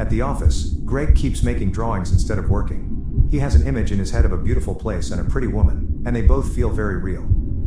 At the office, Greg keeps making drawings instead of working. He has an image in his head of a beautiful place and a pretty woman, and they both feel very real.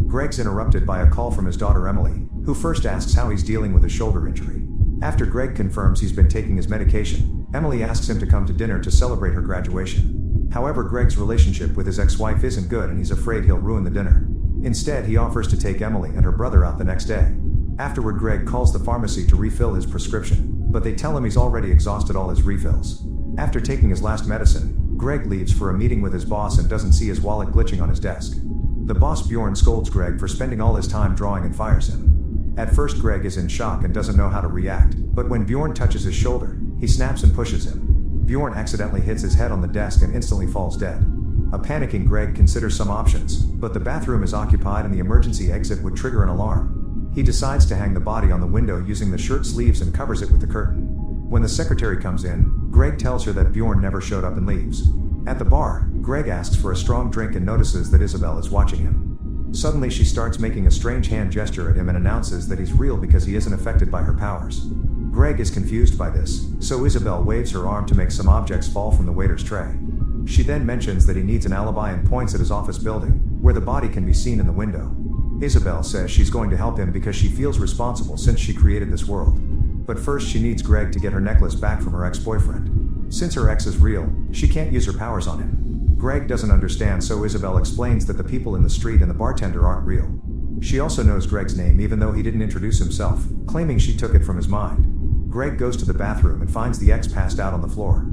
Greg's interrupted by a call from his daughter Emily, who first asks how he's dealing with a shoulder injury. After Greg confirms he's been taking his medication, Emily asks him to come to dinner to celebrate her graduation. However, Greg's relationship with his ex-wife isn't good and he's afraid he'll ruin the dinner. Instead, he offers to take Emily and her brother out the next day. Afterward, Greg calls the pharmacy to refill his prescription, but they tell him he's already exhausted all his refills. After taking his last medicine, Greg leaves for a meeting with his boss and doesn't see his wallet glitching on his desk. The boss Bjorn scolds Greg for spending all his time drawing and fires him. At first, Greg is in shock and doesn't know how to react, but when Bjorn touches his shoulder, he snaps and pushes him. Bjorn accidentally hits his head on the desk and instantly falls dead. A panicking Greg considers some options, but the bathroom is occupied and the emergency exit would trigger an alarm. He decides to hang the body on the window using the shirt sleeves and covers it with the curtain. When the secretary comes in, Greg tells her that Bjorn never showed up and leaves. At the bar, Greg asks for a strong drink and notices that Isabel is watching him. Suddenly she starts making a strange hand gesture at him and announces that he's real because he isn't affected by her powers. Greg is confused by this, so Isabel waves her arm to make some objects fall from the waiter's tray. She then mentions that he needs an alibi and points at his office building, where the body can be seen in the window. Isabel says she's going to help him because she feels responsible since she created this world. But first she needs Greg to get her necklace back from her ex-boyfriend. Since her ex is real, she can't use her powers on him. Greg doesn't understand, so Isabel explains that the people in the street and the bartender aren't real. She also knows Greg's name even though he didn't introduce himself, claiming she took it from his mind. Greg goes to the bathroom and finds the ex passed out on the floor.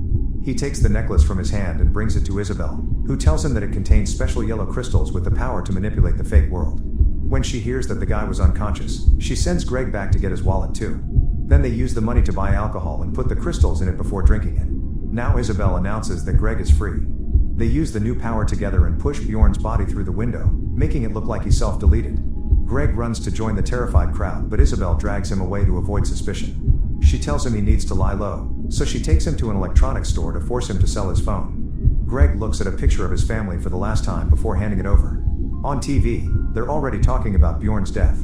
He takes the necklace from his hand and brings it to Isabel, who tells him that it contains special yellow crystals with the power to manipulate the fake world. When she hears that the guy was unconscious, she sends Greg back to get his wallet too. Then they use the money to buy alcohol and put the crystals in it before drinking it. Now Isabel announces that Greg is free. They use the new power together and push Bjorn's body through the window, making it look like he self-deleted. Greg runs to join the terrified crowd, but Isabel drags him away to avoid suspicion. She tells him he needs to lie low, so she takes him to an electronics store to force him to sell his phone. Greg looks at a picture of his family for the last time before handing it over. On TV, they're already talking about Bjorn's death.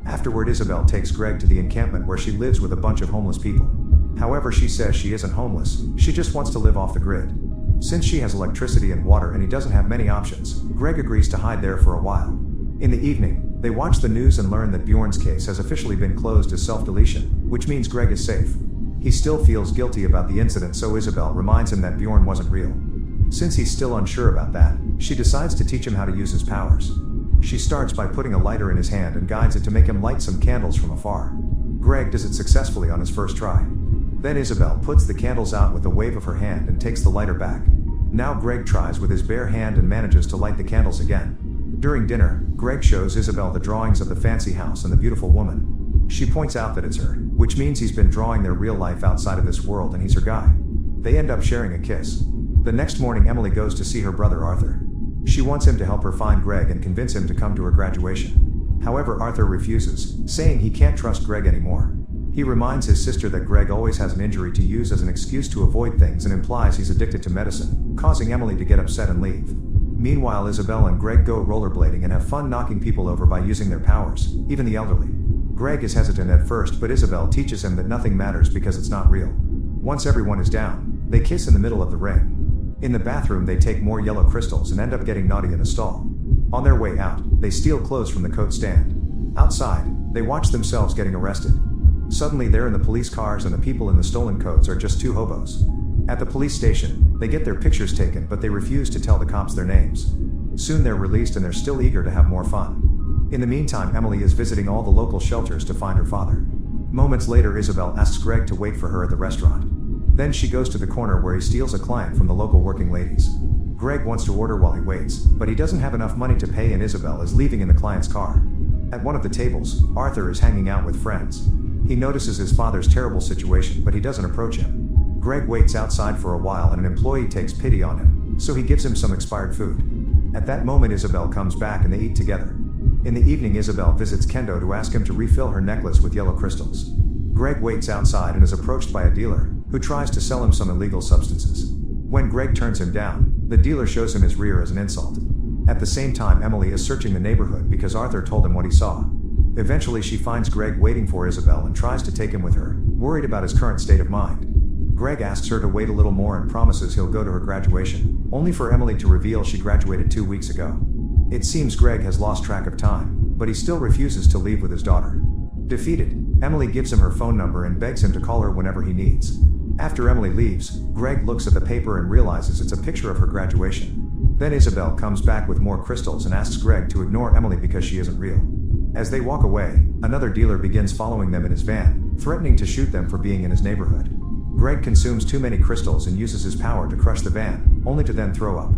Afterward, Isabel takes Greg to the encampment where she lives with a bunch of homeless people. However, she says she isn't homeless, she just wants to live off the grid. Since she has electricity and water and he doesn't have many options, Greg agrees to hide there for a while. In the evening, they watch the news and learn that Bjorn's case has officially been closed as self-deletion, which means Greg is safe. He still feels guilty about the incident, so Isabel reminds him that Bjorn wasn't real. Since he's still unsure about that, she decides to teach him how to use his powers. She starts by putting a lighter in his hand and guides it to make him light some candles from afar. Greg does it successfully on his first try. Then Isabel puts the candles out with a wave of her hand and takes the lighter back. Now Greg tries with his bare hand and manages to light the candles again. During dinner, Greg shows Isabel the drawings of the fancy house and the beautiful woman. She points out that it's her, which means he's been drawing their real life outside of this world and he's her guy. They end up sharing a kiss. The next morning, Emily goes to see her brother Arthur. She wants him to help her find Greg and convince him to come to her graduation. However, Arthur refuses, saying he can't trust Greg anymore. He reminds his sister that Greg always has an injury to use as an excuse to avoid things and implies he's addicted to medicine, causing Emily to get upset and leave. Meanwhile, Isabel and Greg go rollerblading and have fun knocking people over by using their powers, even the elderly. Greg is hesitant at first, but Isabel teaches him that nothing matters because it's not real. Once everyone is down, they kiss in the middle of the ring. In the bathroom, they take more yellow crystals and end up getting naughty in a stall. On their way out, they steal clothes from the coat stand. Outside, they watch themselves getting arrested. Suddenly, they're in the police cars and the people in the stolen coats are just two hobos. At the police station, they get their pictures taken, but they refuse to tell the cops their names. Soon they're released and they're still eager to have more fun. In the meantime, Emily is visiting all the local shelters to find her father. Moments later, Isabel asks Greg to wait for her at the restaurant. Then she goes to the corner where he steals a client from the local working ladies. Greg wants to order while he waits, but he doesn't have enough money to pay and Isabel is leaving in the client's car. At one of the tables, Arthur is hanging out with friends. He notices his father's terrible situation, but he doesn't approach him. Greg waits outside for a while and an employee takes pity on him, so he gives him some expired food. At that moment, Isabel comes back and they eat together. In the evening, Isabel visits Kendo to ask him to refill her necklace with yellow crystals. Greg waits outside and is approached by a dealer, who tries to sell him some illegal substances. When Greg turns him down, the dealer shows him his rear as an insult. At the same time, Emily is searching the neighborhood because Arthur told him what he saw. Eventually, she finds Greg waiting for Isabel and tries to take him with her, worried about his current state of mind. Greg asks her to wait a little more and promises he'll go to her graduation, only for Emily to reveal she graduated 2 weeks ago. It seems Greg has lost track of time, but he still refuses to leave with his daughter. Defeated, Emily gives him her phone number and begs him to call her whenever he needs. After Emily leaves, Greg looks at the paper and realizes it's a picture of her graduation. Then Isabel comes back with more crystals and asks Greg to ignore Emily because she isn't real. As they walk away, another dealer begins following them in his van, threatening to shoot them for being in his neighborhood. Greg consumes too many crystals and uses his power to crush the van, only to then throw up.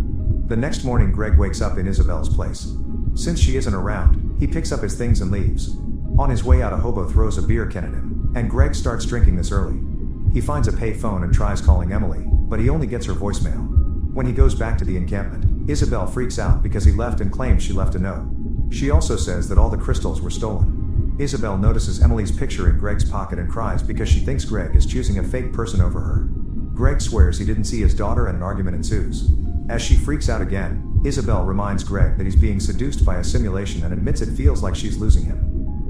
The next morning Greg wakes up in Isabel's place. Since she isn't around, he picks up his things and leaves. On his way out, a hobo throws a beer can at him, and Greg starts drinking this early. He finds a pay phone and tries calling Emily, but he only gets her voicemail. When he goes back to the encampment, Isabel freaks out because he left and claims she left a note. She also says that all the crystals were stolen. Isabel notices Emily's picture in Greg's pocket and cries because she thinks Greg is choosing a fake person over her. Greg swears he didn't see his daughter and an argument ensues. As she freaks out again, Isabel reminds Greg that he's being seduced by a simulation and admits it feels like she's losing him.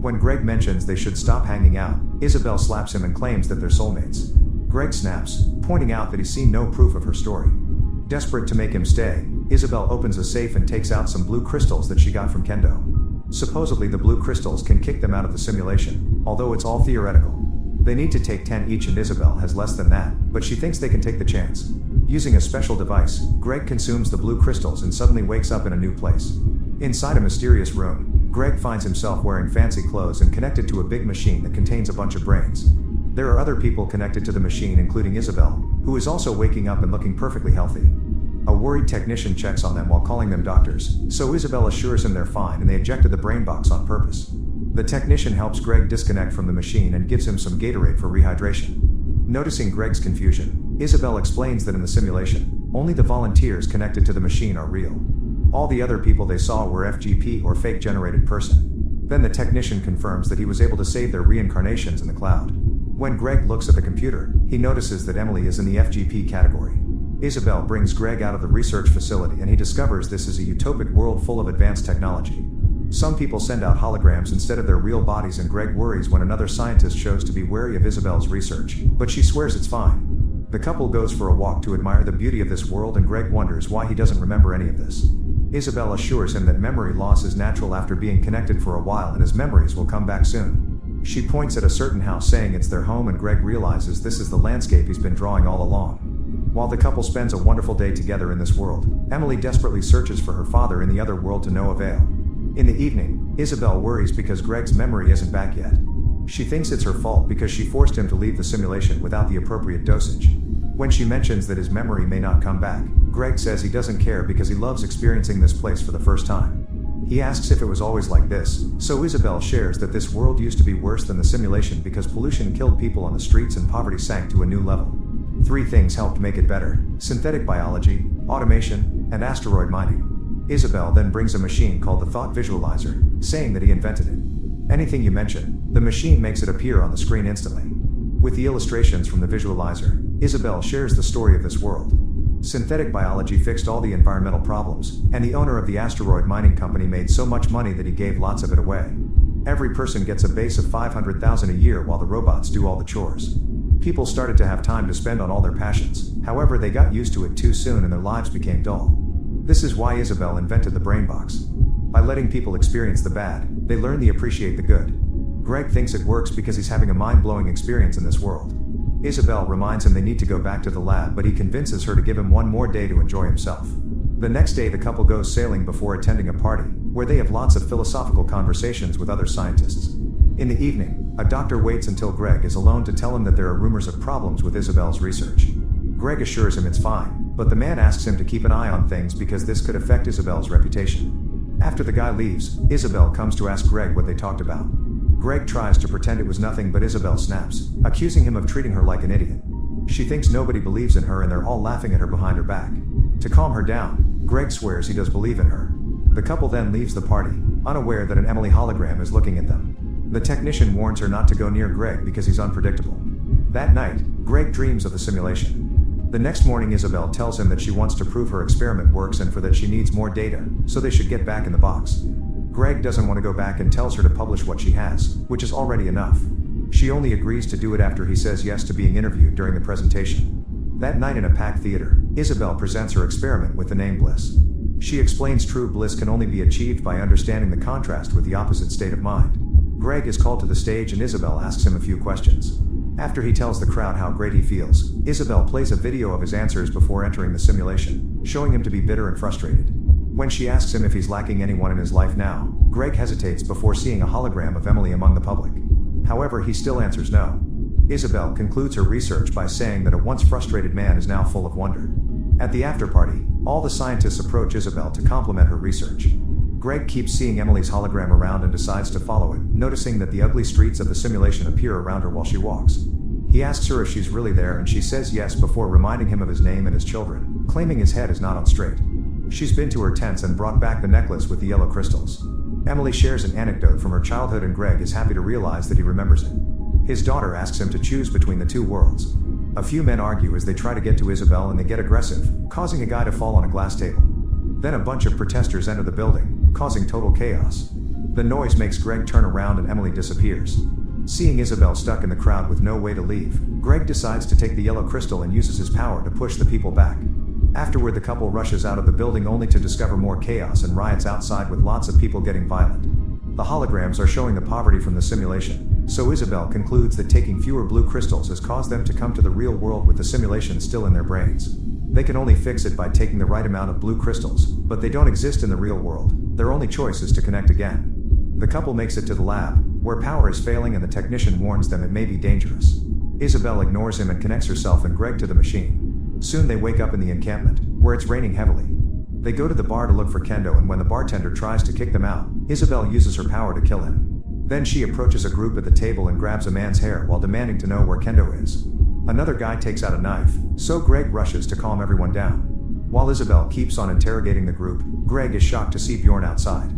When Greg mentions they should stop hanging out, Isabel slaps him and claims that they're soulmates. Greg snaps, pointing out that he's seen no proof of her story. Desperate to make him stay, Isabel opens a safe and takes out some blue crystals that she got from Kendo. Supposedly the blue crystals can kick them out of the simulation, although it's all theoretical. They need to take 10 each and Isabel has less than that, but she thinks they can take the chance. Using a special device, Greg consumes the blue crystals and suddenly wakes up in a new place. Inside a mysterious room, Greg finds himself wearing fancy clothes and connected to a big machine that contains a bunch of brains. There are other people connected to the machine, including Isabel, who is also waking up and looking perfectly healthy. A worried technician checks on them while calling them doctors, so Isabel assures him they're fine and they ejected the brain box on purpose. The technician helps Greg disconnect from the machine and gives him some Gatorade for rehydration. Noticing Greg's confusion, Isabel explains that in the simulation, only the volunteers connected to the machine are real. All the other people they saw were FGP or fake generated person. Then the technician confirms that he was able to save their reincarnations in the cloud. When Greg looks at the computer, he notices that Emily is in the FGP category. Isabel brings Greg out of the research facility and he discovers this is a utopic world full of advanced technology. Some people send out holograms instead of their real bodies and Greg worries when another scientist shows to be wary of Isabel's research, but she swears it's fine. The couple goes for a walk to admire the beauty of this world and Greg wonders why he doesn't remember any of this. Isabel assures him that memory loss is natural after being connected for a while and his memories will come back soon. She points at a certain house saying it's their home and Greg realizes this is the landscape he's been drawing all along. While the couple spends a wonderful day together in this world, Emily desperately searches for her father in the other world to no avail. In the evening, Isabel worries because Greg's memory isn't back yet. She thinks it's her fault because she forced him to leave the simulation without the appropriate dosage. When she mentions that his memory may not come back, Greg says he doesn't care because he loves experiencing this place for the first time. He asks if it was always like this, so Isabel shares that this world used to be worse than the simulation because pollution killed people on the streets and poverty sank to a new level. 3 things helped make it better: synthetic biology, automation, and asteroid mining. Isabel then brings a machine called the Thought Visualizer, saying that he invented it. Anything you mention, the machine makes it appear on the screen instantly. With the illustrations from the visualizer, Isabel shares the story of this world. Synthetic biology fixed all the environmental problems, and the owner of the asteroid mining company made so much money that he gave lots of it away. Every person gets a base of $500,000 a year while the robots do all the chores. People started to have time to spend on all their passions, however they got used to it too soon and their lives became dull. This is why Isabel invented the brain box. By letting people experience the bad, they learn to appreciate the good. Greg thinks it works because he's having a mind-blowing experience in this world. Isabel reminds him they need to go back to the lab, but he convinces her to give him one more day to enjoy himself. The next day the couple goes sailing before attending a party, where they have lots of philosophical conversations with other scientists. In the evening, a doctor waits until Greg is alone to tell him that there are rumors of problems with Isabel's research. Greg assures him it's fine, but the man asks him to keep an eye on things because this could affect Isabel's reputation. After the guy leaves, Isabel comes to ask Greg what they talked about. Greg tries to pretend it was nothing, but Isabel snaps, accusing him of treating her like an idiot. She thinks nobody believes in her and they're all laughing at her behind her back. To calm her down, Greg swears he does believe in her. The couple then leaves the party, unaware that an Emily hologram is looking at them. The technician warns her not to go near Greg because he's unpredictable. That night, Greg dreams of the simulation. The next morning Isabel tells him that she wants to prove her experiment works and for that she needs more data, so they should get back in the box. Greg doesn't want to go back and tells her to publish what she has, which is already enough. She only agrees to do it after he says yes to being interviewed during the presentation. That night in a packed theater, Isabel presents her experiment with the name Bliss. She explains true bliss can only be achieved by understanding the contrast with the opposite state of mind. Greg is called to the stage and Isabel asks him a few questions. After he tells the crowd how great he feels, Isabel plays a video of his answers before entering the simulation, showing him to be bitter and frustrated. When she asks him if he's lacking anyone in his life now, Greg hesitates before seeing a hologram of Emily among the public. However, he still answers no. Isabel concludes her research by saying that a once frustrated man is now full of wonder. At the after-party, all the scientists approach Isabel to compliment her research. Greg keeps seeing Emily's hologram around and decides to follow it, noticing that the ugly streets of the simulation appear around her while she walks. He asks her if she's really there and she says yes before reminding him of his name and his children, claiming his head is not on straight. She's been to her tents and brought back the necklace with the yellow crystals. Emily shares an anecdote from her childhood and Greg is happy to realize that he remembers it. His daughter asks him to choose between the two worlds. A few men argue as they try to get to Isabel and they get aggressive, causing a guy to fall on a glass table. Then a bunch of protesters enter the building, causing total chaos. The noise makes Greg turn around and Emily disappears. Seeing Isabel stuck in the crowd with no way to leave, Greg decides to take the yellow crystal and uses his power to push the people back. Afterward, the couple rushes out of the building only to discover more chaos and riots outside with lots of people getting violent. The holograms are showing the poverty from the simulation, so Isabel concludes that taking fewer blue crystals has caused them to come to the real world with the simulation still in their brains. They can only fix it by taking the right amount of blue crystals, but they don't exist in the real world. Their only choice is to connect again. The couple makes it to the lab, where power is failing and the technician warns them it may be dangerous. Isabel ignores him and connects herself and Greg to the machine. Soon they wake up in the encampment, where it's raining heavily. They go to the bar to look for Kendo and when the bartender tries to kick them out, Isabel uses her power to kill him. Then she approaches a group at the table and grabs a man's hair while demanding to know where Kendo is. Another guy takes out a knife, so Greg rushes to calm everyone down. While Isabel keeps on interrogating the group, Greg is shocked to see Bjorn outside.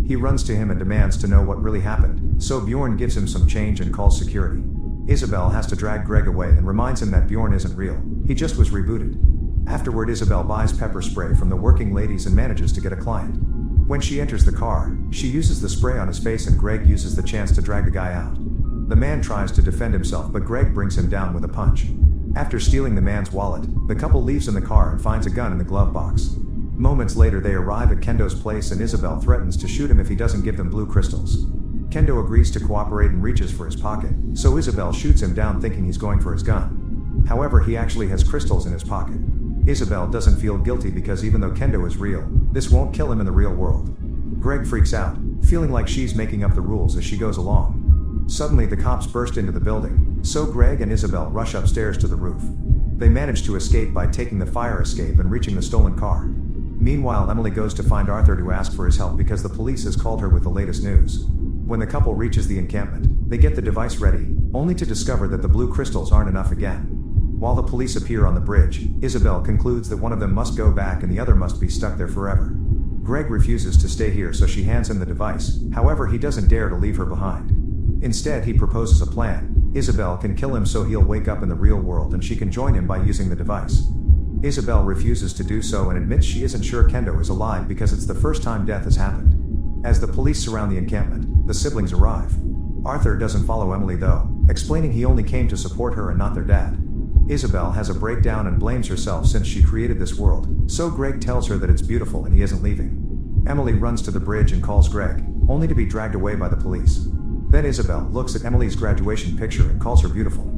He runs to him and demands to know what really happened, so Bjorn gives him some change and calls security. Isabel has to drag Greg away and reminds him that Bjorn isn't real, he just was rebooted. Afterward, Isabel buys pepper spray from the working ladies and manages to get a client. When she enters the car, she uses the spray on his face and Greg uses the chance to drag the guy out. The man tries to defend himself but Greg brings him down with a punch. After stealing the man's wallet, the couple leaves in the car and finds a gun in the glove box. Moments later they arrive at Kendo's place and Isabel threatens to shoot him if he doesn't give them blue crystals. Kendo agrees to cooperate and reaches for his pocket, so Isabel shoots him down thinking he's going for his gun. However, he actually has crystals in his pocket. Isabel doesn't feel guilty because even though Kendo is real, this won't kill him in the real world. Greg freaks out, feeling like she's making up the rules as she goes along. Suddenly the cops burst into the building, so Greg and Isabel rush upstairs to the roof. They manage to escape by taking the fire escape and reaching the stolen car. Meanwhile, Emily goes to find Arthur to ask for his help because the police has called her with the latest news. When the couple reaches the encampment, they get the device ready, only to discover that the blue crystals aren't enough again. While the police appear on the bridge, Isabel concludes that one of them must go back and the other must be stuck there forever. Greg refuses to stay here, so she hands him the device. However, he doesn't dare to leave her behind. Instead, he proposes a plan. Isabel can kill him so he'll wake up in the real world and she can join him by using the device. Isabel refuses to do so and admits she isn't sure Kendo is alive because it's the first time death has happened. As the police surround the encampment, the siblings arrive. Arthur doesn't follow Emily though, explaining he only came to support her and not their dad. Isabel has a breakdown and blames herself since she created this world, so Greg tells her that it's beautiful and he isn't leaving. Emily runs to the bridge and calls Greg, only to be dragged away by the police. Then Isabel looks at Emily's graduation picture and calls her beautiful.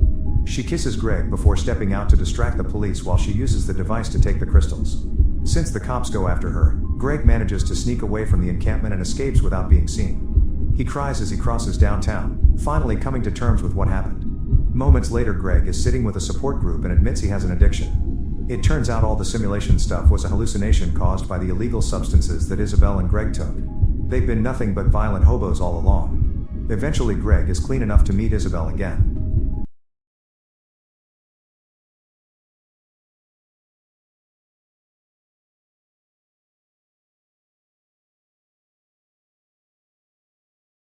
She kisses Greg before stepping out to distract the police while she uses the device to take the crystals. Since the cops go after her, Greg manages to sneak away from the encampment and escapes without being seen. He cries as he crosses downtown, finally coming to terms with what happened. Moments later, Greg is sitting with a support group and admits he has an addiction. It turns out all the simulation stuff was a hallucination caused by the illegal substances that Isabel and Greg took. They've been nothing but violent hobos all along. Eventually, Greg is clean enough to meet Isabel again.